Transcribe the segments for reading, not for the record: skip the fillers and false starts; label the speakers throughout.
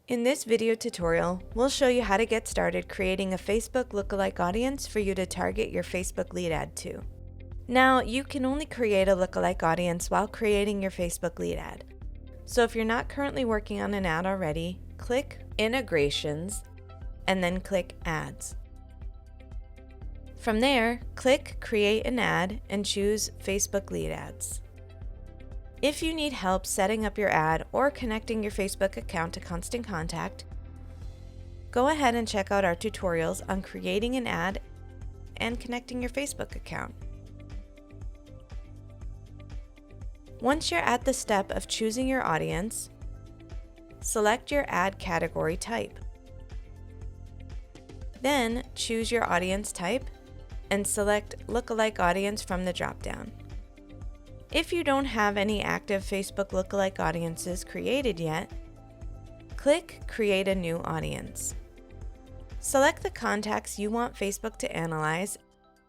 Speaker 1: In this video tutorial, we'll show you how to get started creating a Facebook lookalike audience for you to target your Facebook lead ad to. Now, you can only create a lookalike audience while creating your Facebook lead ad. So if you're not currently working on an ad already, click Integrations and then click Ads. From there, click Create an Ad and choose Facebook Lead Ads. If you need help setting up your ad or connecting your Facebook account to Constant Contact, go ahead and check out our tutorials on creating an ad and connecting your Facebook account. Once you're at the step of choosing your audience, select your ad category type. Then choose your audience type and select Lookalike Audience from the drop-down. If you don't have any active Facebook lookalike audiences created yet, click Create a New Audience. Select the contacts you want Facebook to analyze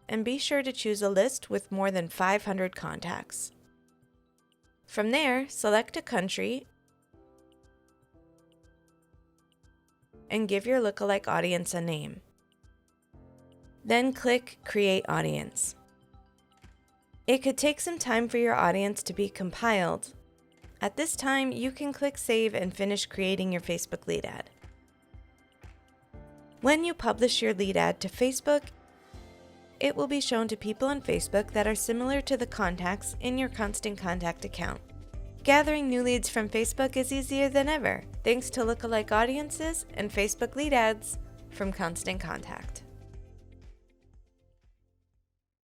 Speaker 1: and be sure to choose a list with more than 500 contacts. From there, select a country and give your lookalike audience a name. Then click Create Audience. It could take some time for your audience to be compiled. At this time, you can click Save and finish creating your Facebook lead ad. When you publish your lead ad to Facebook, it will be shown to people on Facebook that are similar to the contacts in your Constant Contact account. Gathering new leads from Facebook is easier than ever, thanks to lookalike audiences and Facebook lead ads from Constant Contact.